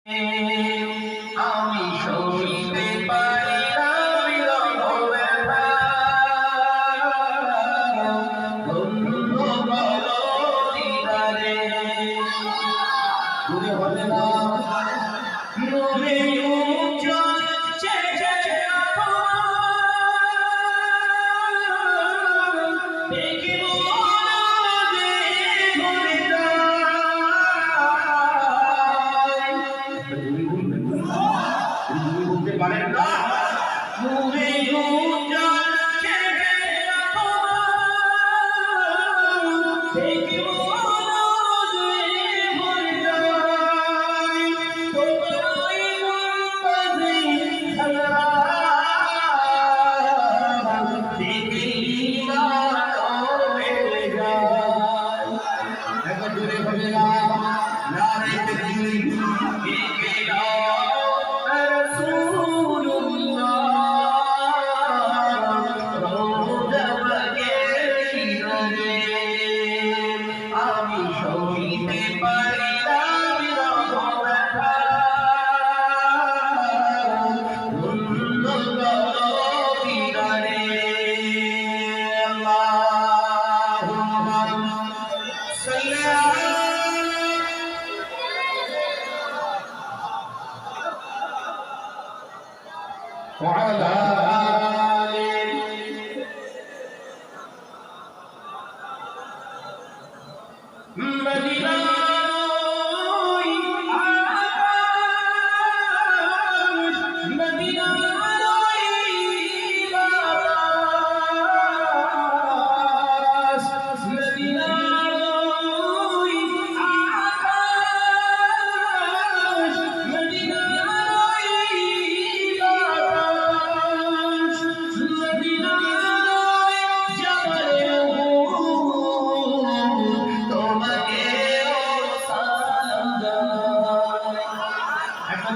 আমি সইতে পারি না বিরহ ব্যথা, বন্ধু বলো দিদারে। মনে হবে না মনে উজ্জ্বল চেয়ে দেখিব পারেন না মনে উজ্জ্বল চেয়ে দেখিব আমি সইতে পারি না বিরহ ব্যথা, বন্ধু বলো দিদারে। আল্লাহুম্মা সাল্লি আলা ওয়া আলা মদিনা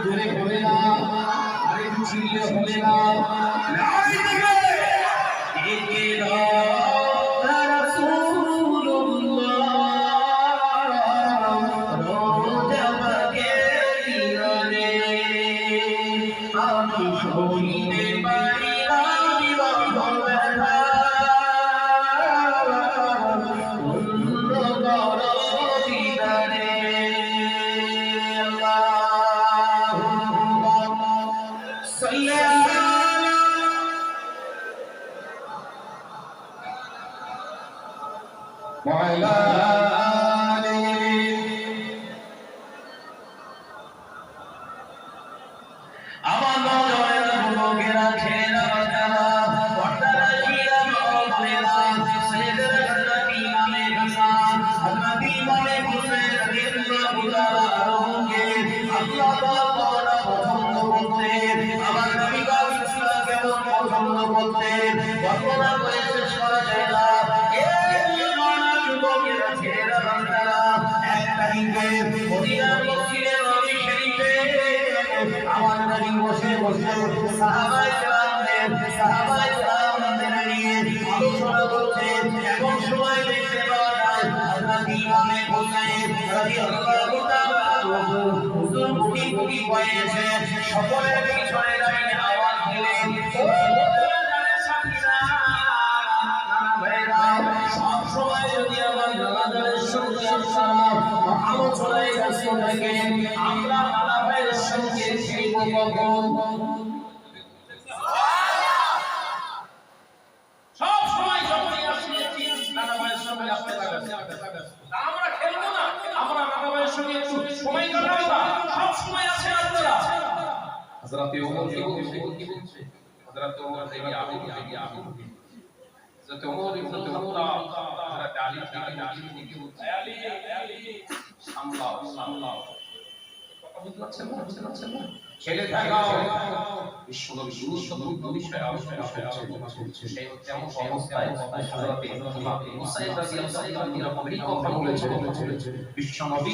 জোরে হবে না আরেকটু চিল্লে হবে না নারী দিকে একে আমি সইতে পারি না বিরহ ব্যথা, বন্ধু বলো দিদারে। আমার নজরের লোকেরা ছেলেরা বাচ্চারা বড়রা শিরা বড়রা ছেলেরা হযরত ইমামে হাসান হযরত ইমামে হুসাইন রাদিয়াল্লাহু তাআলা আনহুকে আল্লাহ তাআলা পছন্দ করতেন। আমার নবী কারিম কেমন পছন্দ করতেন বর্ণনা করে শেষ করা যায় না। যুবকেরা ছেলেরা বাচ্চারা এক তারিখে মদিনার মসজিদে নবী শরীফে আমার নবী বসে বসে সাহাবায়ে কেরামদের নিয়ে আলোচনা করতেন। এমন সময় দেখতে পাওয়া যায় হযরত ইমামে হুসাইন রাদিয়াল্লাহু তাআলা হুজুর বুকি বুকি বসে সকলের পিছনে দাঁড়িয়ে আওয়াজ দিলেন, সব সময় যদি আমার নানাদের সঙ্গে আলোচনায় ব্যস্ত থাকেন আমরা নানা ভাইয়ের সঙ্গে খেলব কখন? সব সময় যখনই আসলে নানা ভাইয়ের সঙ্গে আসতে থাকেন আমরা খেলবো না, আমরা নানা ভাইয়ের সঙ্গে একটু সময় কাটাবো না, সব সময় আছে আপনারা। হযরত ওমর কি বলছে? হযরত ওমর থেকে আমি হযরত ওমর ইবনে খাত্তাব হযরত আলী থেকে বলছে, আলী সামলাও কথা বুঝতে পারছেন না ছেলে থাকাও বিশ্বনবী গুরুত্বপূর্ণ বিষয় আলোচনা করছে। সেই হচ্ছে এমন অবস্থায় হযরত ইমাম হুসাইন রাদিয়াল্লাহু তাআলা এরকম কথা বলেছেন বিশ্বনবী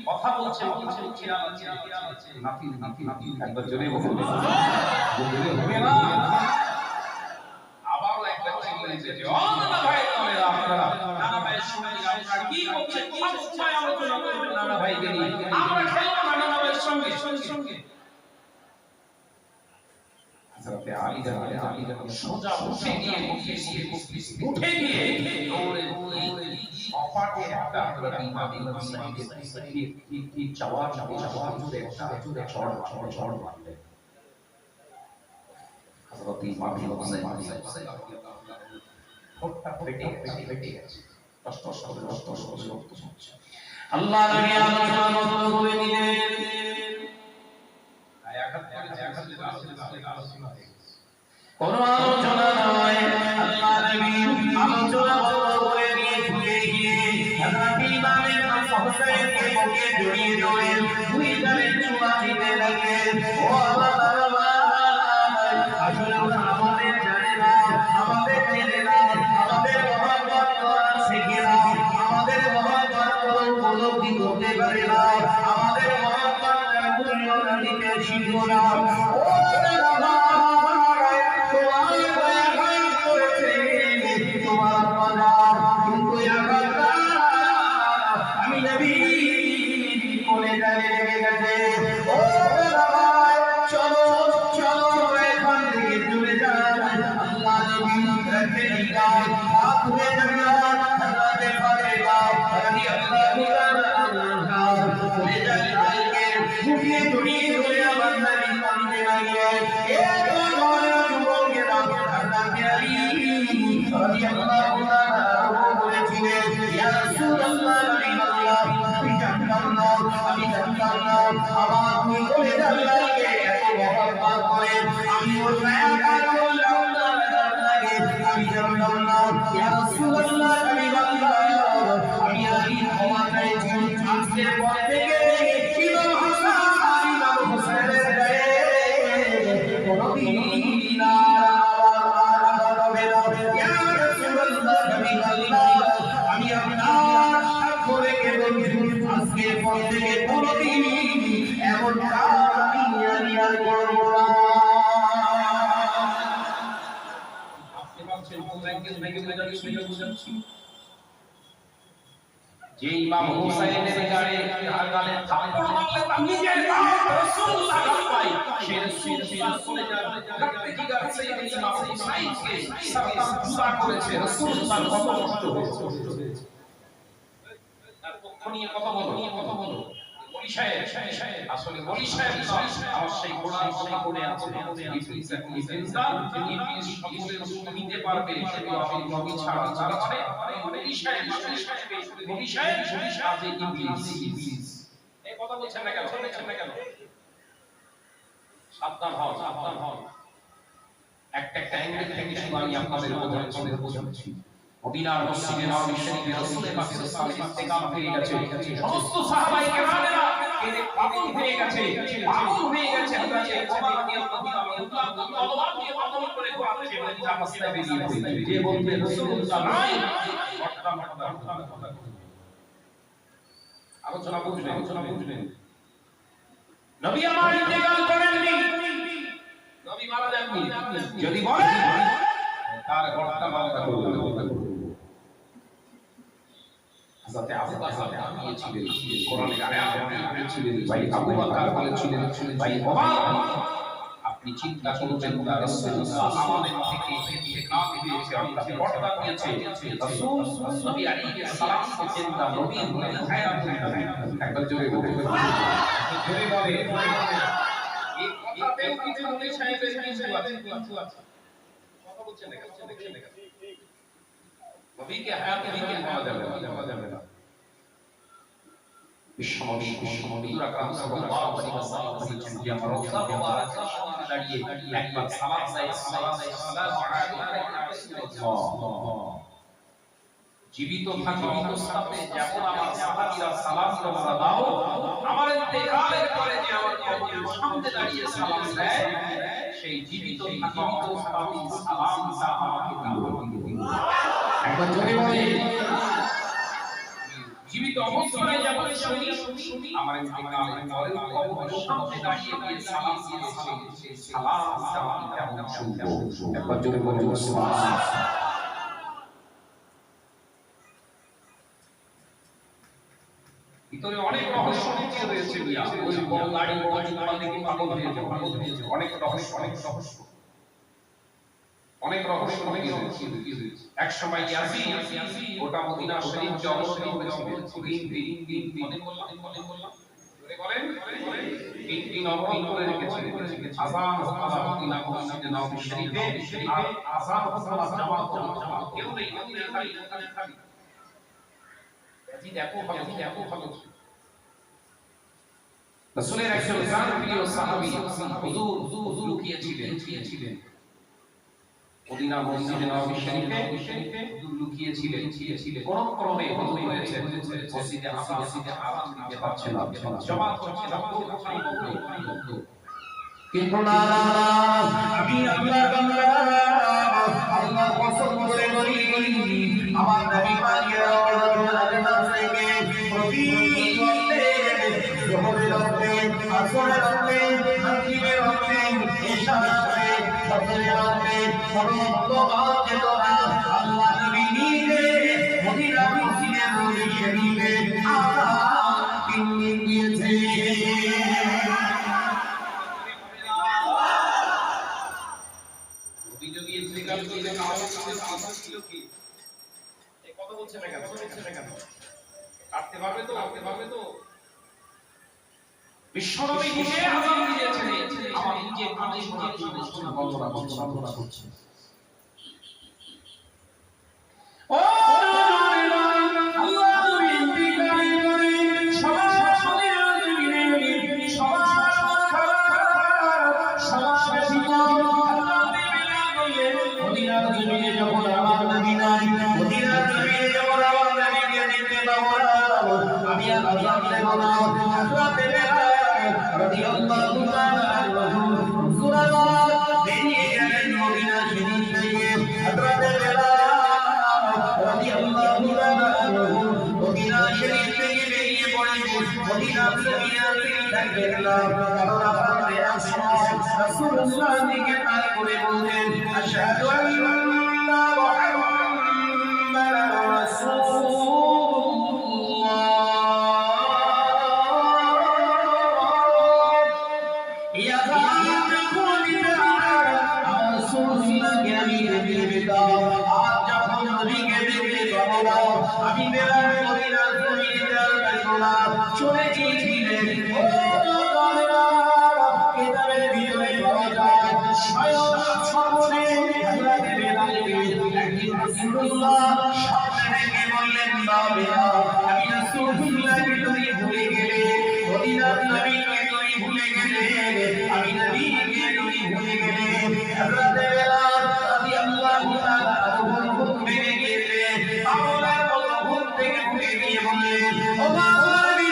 কথা বলছে নাতি একবার জোরে বলুন হবে না। আবারও একবার বলেছে যে ও নানা ভাই আপনারা নানা ভাইয়ের সঙ্গে আপনারা কি করছেন সব সময় আলোচনা করবেন নানা ভাইকে নিয়ে আমরা খেলবো না নানা ভাই সঙ্গে হযরতে আলী রাদিয়াল্লাহু সোজা উঠে গিয়ে দৌড়ে সপাটে একটা হযরত ইমাম হুসাইনের ঠিক চাওয়ার জুড়ে একটা ঝড় মারলেন। হযরত ইমাম হুসাইন ঠোঁটটা ফেটে গেছে কষ্ট করে রক্ত ঝরছে। আল্লাহ নবী আলোচনা বন্ধ করে দিলেন। কোন আলোচনা নয়, আল্লাহ নবী আলোচনা বন্ধ করে দিয়ে ছুটে গিয়ে হযরত ইমাম হুসাইনকে বুকে জড়িয়ে ধরে দুই গালে চুমা দিতে লাগলেন। ও আমার বাবা, আসলে আমাদের জানে না, আমাদের চেনে না, আমাদের মহব্বত করা শিখে না, আমাদের মহব্বত উপলব্ধি করতে পারে না, আমাদের মহব্বতের মূল্য দিতে শিখো না। ও বাবা, আমি নবী বলে দাঁড়িয়ে গেছে। ও বাবা, চলো চলো এখান থেকে চলে যান। আল্লাহ নবী রেখে দিলেন, হাত ধরে দাঁড়ান। হযরত ফাতেমা রাদিয়াল্লাহু তাআলা চলে যানকে বুকে জড়িয়ে ধরে আমার নবী কাঁদতে লাগলেন। এ যুবকেরা, হযরত আলী রাদিয়াল্লাহু তাআলা বলেছিলেন, ইয়া রাসূলুল্লাহ, আমি জানতাম না আমার দুই কলিজার আল্লাহকে এত মহব্বত করে, আমি ওর মায়া করলাম না লাগে, আমি জানতাম না। ইয়া রাসূলুল্লাহ, আমি আলী ক্ষমা চাইছি। আজকের পর থেকে ইমাম হাসান ইমাম হুসাইনের গায়ে কোনদিন আমি আপনার সাক্ষ্য রেখে বলছি, আজকের পর থেকে কোনদিন এমন কাজ আমি আর করব না। আপনি ভাবছেন কোন ল্যাঙ্গুয়েজ বুঝাচ্ছি? যে ইমাম হুসাইনের গায়ে গালে থাপ্পড় মারলে তার নিজের নাম রাসূলুল্লাহ পাই, সে রাসূলুল্লাহ চলে যান। ডাকতে জিগার সাইয়েদ ইমাম হুসাইনকে সাতাম জুদা করেছে, রাসূলুল্লাহ কত কষ্ট হয়েছে। তার পক্ষ নিয়ে কথা বলো। ওলি সাহেব আসলে ওলি সাহেব নয়, আমার সেই কোরআন কথা মনে আছে। ইবলিস সকলের শুনিতে পারবে, কিন্তু আমি নবী ছাড়া। তার মানে ওলি সাহেব আজ ইবলিস। এই কথা বলছেন না কেন? সাবধান হন। একটা অ্যাঙ্গেল থেকে শুধু আমি আপনাদের বোঝাচ্ছি। মদিনার মসজিদে নববী শরীফে রাসূলের পাক সাল্লাল্লাহু আলাইহি ওয়াসাল্লাম ইন্তেকাল হয়ে গেছে। সমস্ত সাহাবায়ে কেরামেরা কেঁদে পাগল হয়ে গেছে। হযরত ওমর রাদিয়াল্লাহু তাআলা তলোয়ার দিয়ে পাগল করে ঘোরাচ্ছে, মদিনার রাস্তায় বেরিয়ে পড়ে। যে বলবে রাসূলুল্লাহ নাই, আলোচনা বুঝলেন। নবী আমার ইন্তেকাল করেননি, নবী মারা যাননি। যদি বলে তার ঘরটা মালটা করবে। হযরত আবু বকর দাঁড়িয়েছিলেন, কোরআনের আয়াত পড়েছিলেন, ভাই আবু বকর বলেছিলেন, ভাই ওমর আপনি চিন্তা করবেন না, রাসূলুল্লাহ আমাদের থেকে ইন্তেকাল দিয়েছে, অর্থাৎ পর্দা দিয়েছে। রাসূল নবী আলাইহিস সালাম বলেন না, নবী হলেন হায়াতুন নবী। একবার জোরে বলে এই কথাতেও কিছু নবী সাহেবের কিছু আছে। কথা বলছেন না কেন? নবীকে হায়াতে দিকে পাওয়া যাবে না। বিশ্বনবী আকরাম সাল্লাল্লাহু আলাইহি ওয়াসাল্লাম বলেছেন যে আমার রওজা মুবারাকার সামনে দাঁড়িয়ে একবার সালাম দেয়, আসসালামু আলাইকা ইয়া রাসূলুল্লাহ। জীবিত থাকা অবস্থাতে যেমন আমার সাহাবীরা সালাম তোমরা দাও, আমার ইন্তেকালের পরে যে আমার কবরের সামনে দাঁড়িয়ে সালাম দেয়, সেই জীবিত থাকা অবস্থাতে সালামটা আমাকে দাও। একবার জোরে বলে, জীবিত অবস্থায় যেমন শুনি, আমার ইন্তেকালের পরে কবরের সামনে দাঁড়িয়ে দিয়ে সালাম দিয়েছে, সেই সালামটা আমি কেমন শুনবো? একবার জোরে বলে সুবহানাল্লাহ। ভিতরে অনেক রহস্য লুকিয়ে রয়েছে মিয়া। ওই বড় দাড়ি বড় চুল দেখে পাগল হয়ে যাও, অনেক রহস্য লুকিয়ে রয়েছে। এক সময় ইয়াসিন গোটা মদিনা শরীফকে অবস্থান করেছিলেন। তিন দিন বলেন 3 দিন অবস্থান করে রেখেছিলেন। আযান হতো মদিনা মসজিদে নববী শরীফে, আর আযান হতো জামাত কেউ নেই খালি। দেখো ভালো রাসূলের একজন প্রিয় সাহাবী হুজুর লুকিয়েছিলেন মদিনা মসজিদে নববী শরীফে, হুজুর লুকিয়েছিলেন। কোন ক্রমে হুজুর হয়েছে মসজিদে আযান দিতে পারছেন না, জামাত হচ্ছে না, কিন্তু না আমি আল্লাহর বান্দা, আল্লাহ কসম করে বলি আমার নবী পাকের আল্লাহ থেকে প্রতিদিন যোহরের রাতে, আসরের রাতে, মাগরিবের রাতে, ইশার রাতে, ফজরের রাতে সর্ববার যেত না আল্লাহ নবী নিজে মদিনা মসজিদে নববী শরীফে আযান 3 দিন দিয়েছে। বিশ্বনবী নিজে আযান দিয়েছেন, আমার নিজে কানে শোনার জন্য বন্দনা করছে। ও আল্লাহ নবী ইন্তিকালের পরে সমাজের জমিনে সমাজ খারাপ, সমাজ ব্যতীত আল্লাহ বেলা বললেন মদিনার জমিনে যখন আমার নবী নাই, মদিনার জমিনে যখন আমার নবীকে দেখতে পাবো না, আমি আর আযান দেব না। হযরত বেলাল রাদিয়াল্লাহু তাআলা আনহু সুরাবাদ বেরিয়ে গেলেন মদিনা শরীফ থেকে। হযরত বেলাল রাদিয়াল্লাহু তাআলা আনহু মদিনা শরীফ থেকে বেরিয়ে পড়লেন মদিনার জমিনে থাকবেন না, কারণ আপনাদের আসমানে রাসূলুল্লাহ দিকে তাক করে বলতেন আশহাদু আন্না মুহাম্মাদার রাসূলুল্লাহ। ইয়া যাতে খুলিনা আমার রাসূলুল্লাহকে আমি দেখতে পেতাম, আর যখন নবীকে দেখতে পাবো না আমি বেলাল মদিনার জমিনে যাবো না, চলে গিয়েছিলেন ও কিতাবের ভিতরে পাওয়া যায় স্বয়ং সামনে হযরত বেলালকে একদিন রাসূলুল্লাহ সামনে রেখে বললেন না বেলাল, আমি রাসূলুল্লাহকে তুমি ভুলে গেলে, মদিনার নবীকে তুমি ভুলে গেলে, আমি নবীকে তুমি ভুলে গেলে। হযরত বেলাল রাদিয়াল্লাহু তাআলা আনহু ঘুম ভেঙে গিয়েছে, পাগলের মতো ঘুম থেকে উঠে গিয়ে বললেন ও নবী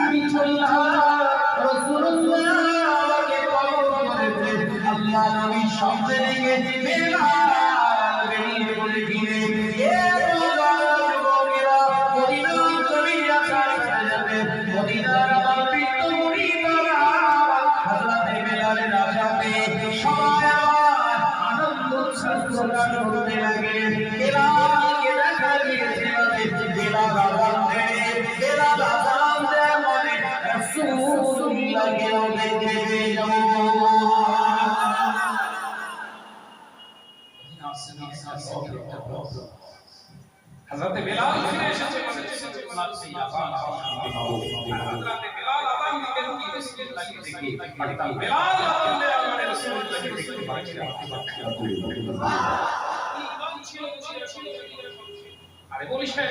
আমি চললাম, রাসূলুল্লাহকে কবর করেছে। আল্লাহ নবী সামনে রেখে বেলাল বেরিয়ে পড়েছিলেন। এ যুবকেরা মদিনার জমিনে আসা যাবে, মদিনার আমার বৃদ্ধ মুরিদরা হযরত বেলালের আশাতে সবাই আনন্দ উচ্ছ্বাস প্রকাশ করতে লাগলেন। বেলালকে দেখা গিয়েছে বেলাল আযান দেয়, বেলাল আযান দেয় মানে রাসূলুল্লাহকে দেখতে পেয়ে যাবো। হযরত বেলাল ফিরে এসেছে ওনার সেই আযান শুনতে পাবো। হযরত বেলাল আযান দিতে গিয়েছিলেন দেখে, অর্থাৎ বেলাল আযান দেয় মানে রাসূলুল্লাহকে দেখতে পাচ্ছেন। ঈমান ছিল। আরে বলিস না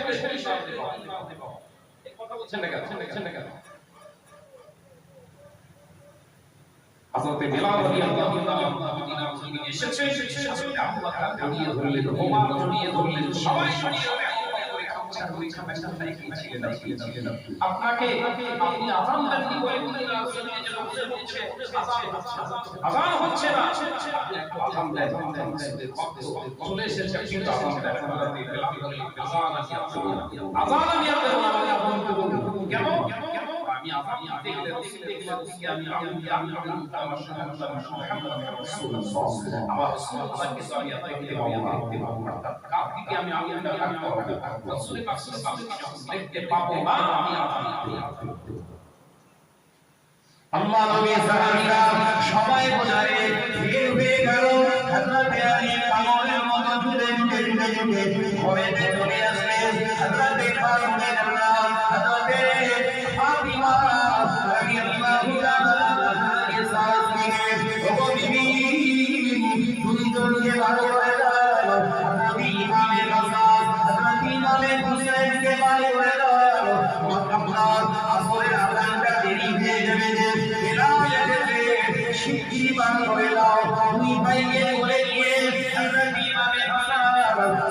এই কথা বলছেন না কেন? হযরত বেলাল রাদিয়াল্লাহু তাআলা মদিনার জমিনে এসেছে, হযরত আবু বকর জড়িয়ে ধরলেন, ওমর জড়িয়ে ধরলেন, সবাই জড়িয়ে ধরে আপনাকে আপনি আযান দেননি বলে মদিনার জমিনে যে বসে বলছে আযান হচ্ছে না, আপনি একটু আযান দেন, চলে এসেছে কিন্তু আযান দেন। হযরত বেলাল বলেন আযান আমি আর দেব না, কেন? আমি আমি দিতে গেলে রাসূল দেখলে রাসূলকে আমি আমার সাহায্য মুহাম্মদ রাসূলুল্লাহ আমার রাসূলুল্লাহকে তো আমি দেখতে পাবো না অর্থাৎ কার দিকে আমি আঙুলটা রাখতে হবে রাসূল পাক সাল্লাল্লাহু আলাইহি ওয়াসাল্লাম দেখতে পাবো না আমি আল্লাহ নবী সাহাবীরা সবাই বোঝারে বের হয়ে গেল হযরত আলী পাগলের মতো ছুটে ঘরেতে চলে আসলেন হযরত ফারুক রাদিয়াল্লাহু হযরত ফাতিমা রাদিয়াল্লাহু তাআলাকে সাথে ও বিবি দুইজনকে ভালো করে দাও হযরত ইমামে হাসান হযরত ইমামে হুসাইনকে ভালো করে দাও মুহাম্মদ আসরের আযানটা দেরি হয়ে যাবে শিগগিরই বার করে দাও দুই ভাইকে বলে দিয়ে হযরত ইমামে হাসান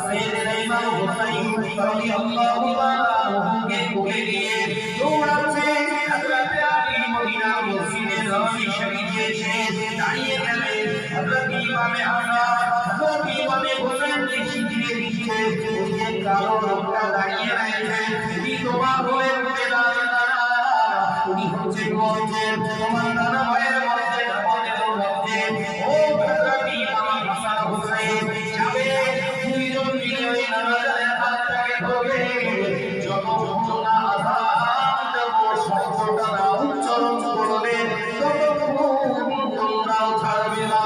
সাইয়েদনা ইমাম হুসাইন রাদিয়াল্লাহু তাআলাকে বলে দিয়ে দৌড়াচ্ছে হযরত আলী মদিনা মসজিদে নববী শরীফে এসে দাঁড়িয়ে গেলেন হযরত ইমামে হাসান হযরত ইমামে হুসাইনকে শিখিয়ে দিচ্ছে ওই যে কালো লোকটা দাঁড়িয়ে রয়েছে উনি তোমার বলে উঠে দাঁড়ান উনি হচ্ছেন তোমার নানা ভাইয়ের মধ্যে ও হযরত ইমাম হাসান হুসাইন যাবে দুইজন মিলে ওই নানাদের হাতটাকে ধরে যতক্ষণ না আযান দেব শব্দটা না উচ্চারণ করবে ততক্ষণ তোমরাও ছাড়বে না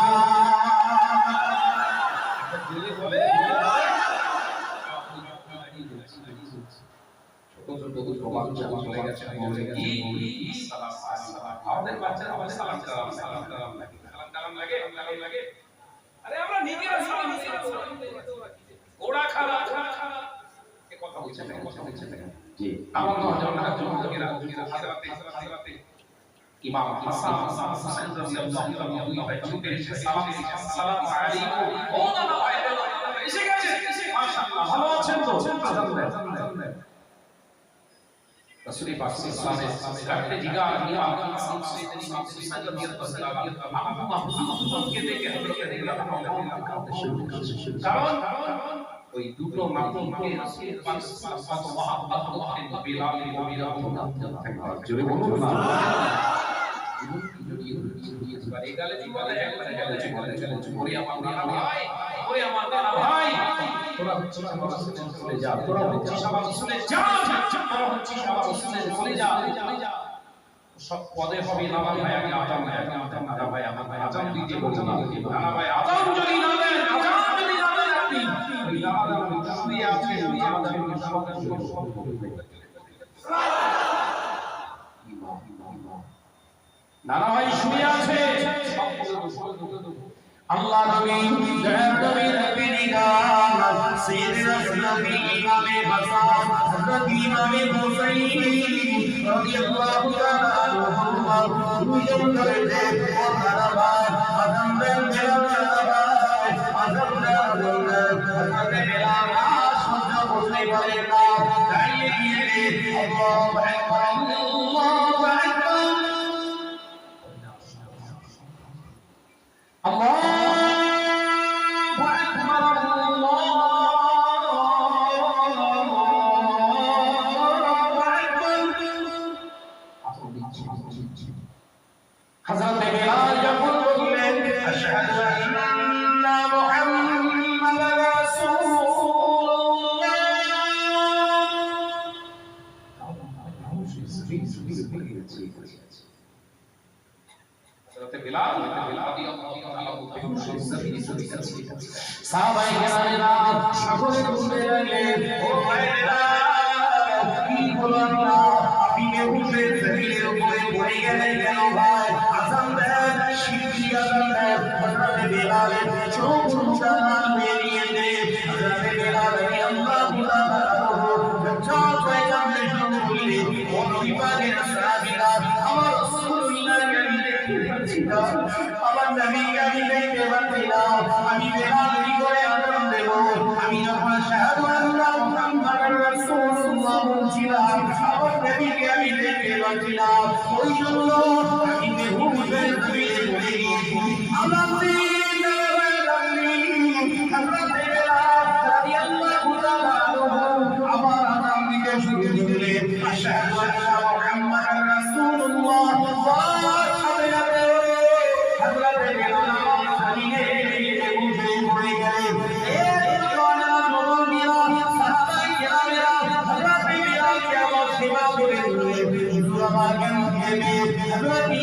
আমাদের বাচ্চারা আবার সালাম লাগে আরে আমরা নিজেরা সালাম ওরা খারা এ কথা বলছেন জি আমার হযরতে ইমাম হাসান হুসাইন রাদিয়াল্লাহু তাআলা দুই ভাই ছুটে এসে সালাম দিয়েছেন আসসালামু আলাইকুম ও দাদা ভাই এসে গেছে মাশাআল্লাহ ভালো আছেন তো আজান দেন রাসূল পাক সাল্লাল্লাহু আলাইহি ওয়াসাল্লাম জিগার ইমাম হাসান হুসাইন রাদিয়াল্লাহু তাআলা আম্মুকে দেখে কারণ ওই দুটো মাধ্যমকে রাসূল পাক সাল্লাল্লাহু মহব্বত করতেন বিলাল জোরে বলুন না এই গালে জীবনে একবারে গেলে ওরে আমার নানা ভাই তোরা হচ্ছিস আমার রাসূলের চলে যা তোরা হচ্ছিস আমার রাসূলের যা তোরা হচ্ছিস আমার রাসূলের চলে যা সব পদে হবে নানা ভাই আমি আজান নানা ভাই আমার ভাই আজান দিতে বলছেন নানা ভাই আজান যদি না দেন আপনি ওই নানা শুয়ে আছে আমাদের নানা ভাই শুয়ে আছে আল্লাহ নবী দয়ার নবীর বিনিগান সাইয়েদনা নবী ইমামে হাসান হযরত ইমামে হুসাইন রাদিয়াল্লাহু তাআলা আনহুমা দুইজন ধরে ও নানা ভাই আযান দেন নানা ভাই আযান দেন হযরত বিলাল সহ্য করতে পারে না দাঁড়িয়ে গিয়ে আল্লাহু আকবার আল্লাহু আকবার আল্লাহ হযরত বিলাল যখন বললেন আশহাদু আন্না মুহাম্মাদার রাসূলুল্লাহ হযরত বিলাল রাদিয়াল্লাহু তাআলা সাহাবায়ে কেরামেরা সকলে বলতে লাগলেন ও ভাইরা কি বলেন না আপনি উঠে জমিনের উপরে পড়ে গেলেন কেন ভাই আযান দেন শিরকি আযান দেন হযরত বিলাল চোখ মুছানা বেরিয়ে দেন হযরত বিলাল রাদিয়াল্লাহু তাআলা চোখ পয়গাম্বর শুনে বললেন ও নবী পাকের সাহাবীরা আমার রাসূলুল্লাহকে আমার নবীকে আমি দেখতে পাচ্ছি না আমি বেলাল কি করে আজান দেব আমি যখন শাহাদু আল্লাহ মুহাম্মাদুর রাসূলুল্লাহ বলছিলাম আমার নবীকে আমি দেখতে পাচ্ছি না ওই জন্য আমি বেহুশে জমিনে পড়ে গিয়েছি আজান দিন হযরত বেলাল রাদিয়াল্লাহু তাআলা আনহু আমার আজান দিতে শুরু করলেন আশহাদু আন্না মুহাম্মাদুর রাসূল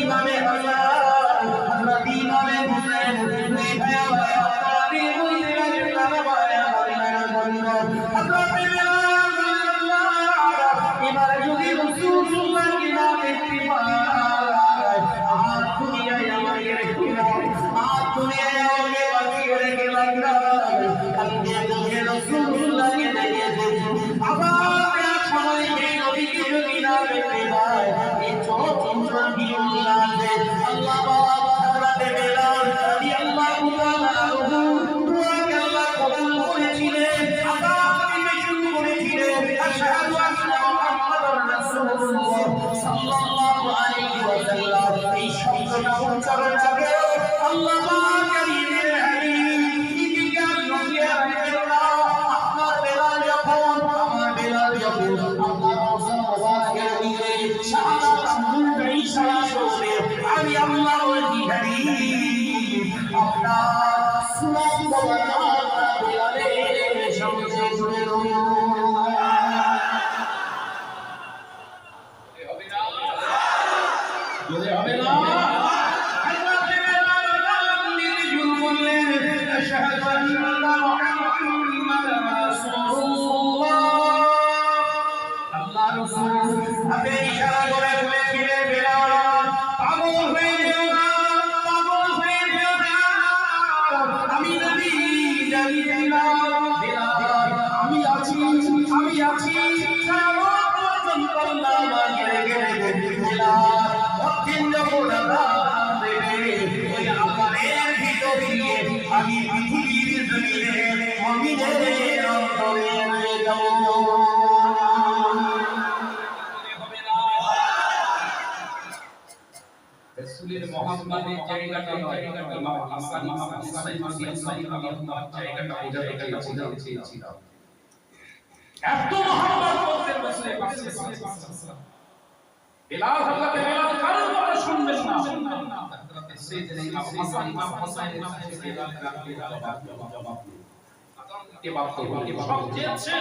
ইমামে হাসান হযরত ইমামে হুসাইন দুই ভাই তারাবি পড়তে লাগলেন নামাজে হযরত বিলাল এবার যদি রাসূলুল্লাহ কি নামে ইত্তিবায় আর দুনিয়ায় আমাকে রেখে আর দুনিয়ায় আমাকে বাঁচিয়ে রেখে লাগলা কালকে যখন রাসূলুল্লাহকে দেখেছে আবার এক সময় এই নবীকে যদি নামে ইত্তিবায় এই চতুর্থ বিউল্লাহ আল্লাহ বাবা হযরত বিলাল রাদিয়াল্লাহু তাআলা দোয়াকে আল্লাহ কবুল করেছিলেন আযান শুরু করেছিলেন আশহাদু আন্না মুহাম্মাদুর রাসূলুল্লাহ সাল্লাল্লাহু আলাইহি ওয়াসাল্লাম এই শব্দটা উচ্চারণ করে আল্লাহ পাক কারীমের হাবিব ইদিকে নবী রাসূলুল্লাহ আপনার বিলাল যখন আমার বিলাল যখন আল্লাহ রাসূল মুবারকের দিকে শাহাদাত আব্দুল ঈসা করে আমি আল্লাহ ওলি হাবিব আপনার সুনাম বলা বিলালের সামনে শুনে রইল যদি হবে না হযরত বিলাল নির্জুল বললেন আশহাদু আন্না মুহাম্মাদার রাসূলুল্লাহ আল্লাহ রাসূল আপনি ইশারা করে বলেছিলেন বিলাল পাগল হয়ে যেও না পাগল হয়ে যেও না আমি নবী জানি বিলাল আমি আছি সারা পর্যন্ত আল্লাহ আমাকে রেখে বিলাল দক্ষিণ যখন দেবে ওই আকারের ভিতর দিয়ে আমি পৃথিবীর জমিনে মুমিনের অন্তরে রয়ে যাব রাসূলের মুহাম্মাদের জায়গাটা নয় ইমাম হাসান ইমাম হুসাইন রাদিয়াল্লাহু জায়গাটা বোঝাতে চেয়েছিলাম এত মহব্বত করতেন রাসূলের কাছে সাল্লাল্লাহু আলাইহি ওয়াসাল্লাম বিলাল হযরত বিলাল কারোর কথা শুনবেন না হযরত সাইয়েদনা ইমাম হাসান ইমাম হুসাইনের কাছে বিলাল জবাব কে বাপ সব চেয়েছে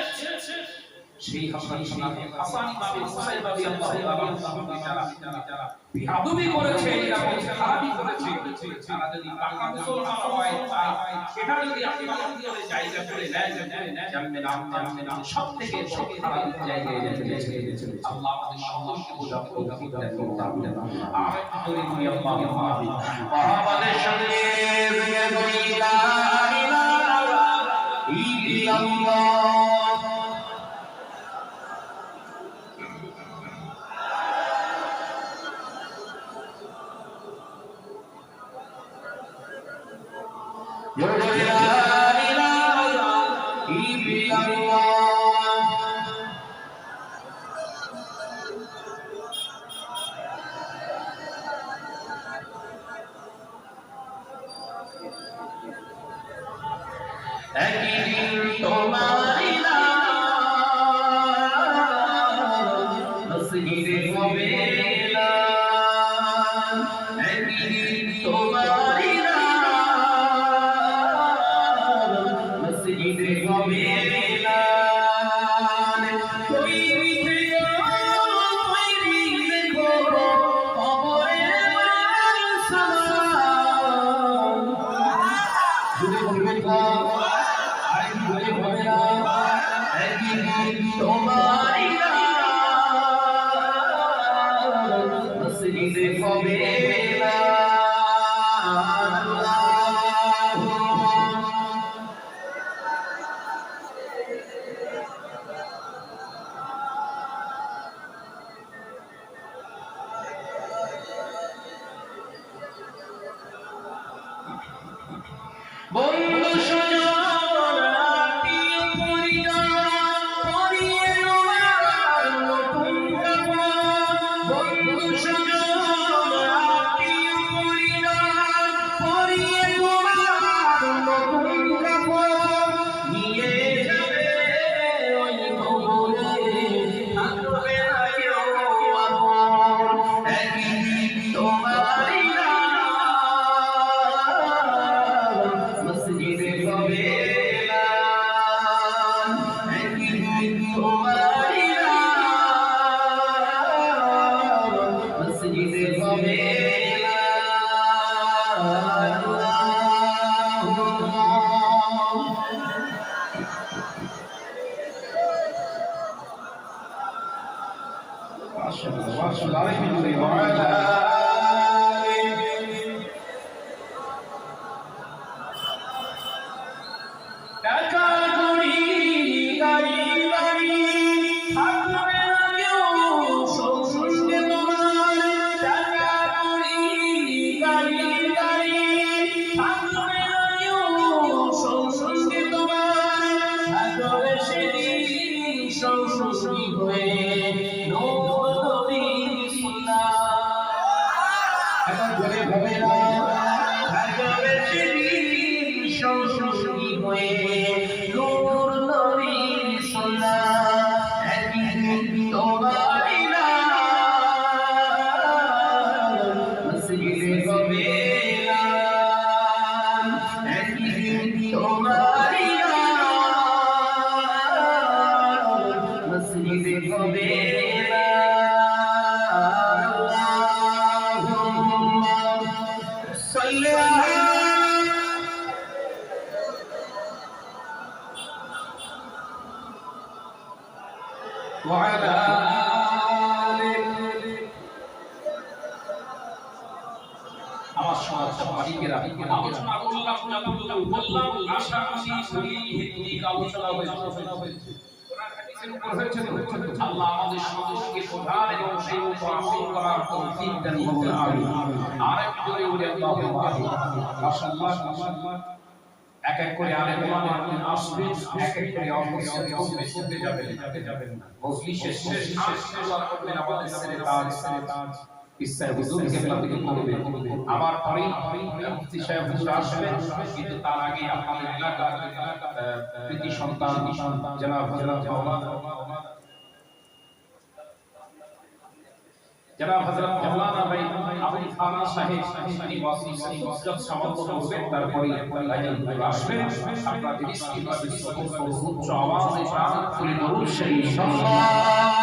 সেই হাসান ইমাম হুসাইন রাদিয়াল্লাহু তাআলা যারা বিহাদুবি করেছে এরকম খারাপি করেছে তারা যদি পাকা মুসলমান হয় সেটা যদি আপনি করে জায়গা করে নেন জানবেন না সবথেকে বড় খারাপ জায়গায় চলেছে আল্লাহ আমাদের সকলকে বোঝাতে তৌফিক দান করুন আমিন করে দুই আল্লাহু আমিন মহাপদের সঙ্গে জিকির করি লা ইলাহা ইল্লাল্লাহ একদিন তোমার মসজিদে হবে একদিন তোমার মসজিদে হবে তোমার মসজিদে হবে এত করে হবে না এত বেশি দিন সঙ্গী হয়ে নূর নবীর সুন্নাহ একদিন তোমারই নাম মসজিদে হবে না একদিন তোমারই নাম মসজিদে হবে না صل على وعلى আমার সমাজীকেরা আলোচনা বললাম আশা করি শরীর ভিত্তিক আলোচনা হয়েছে কোরআন হাদিসের উপর হয়েছে তো আল্লাহ আমাদের সমাজকে প্রধান এবং সেই উপর আমল করার তৌফিক দান করুন আমিন আর একটু জোরে বলি আল্লাহু আকবার মাশাআল্লাহ এক এক করে আলেম ওলামা আসবে এক এক করে অবশ্যই শুনতে যাবেন মজলিসের শেষ আল্লাহ করবেন আমাদের ছেলে তাজ ইসলাম হুজুর কেবলা থেকে করবে আবার পরেই মুফতি সাহেব হুজুর আসবেন কিন্তু তার আগে আপনাদের এলাকার কৃতি সন্তান জনাব হযরত মাওলানা ভাই আবুল খানা সাহেব তিনি ওয়াসি সুজত সমাপ্ত করবেন তারপরে ভাইজান আসবেন আপনাদের ইস্তিগফার উচ্চ আওয়াজে প্রাণ খুলে দরুদ শরীফ الله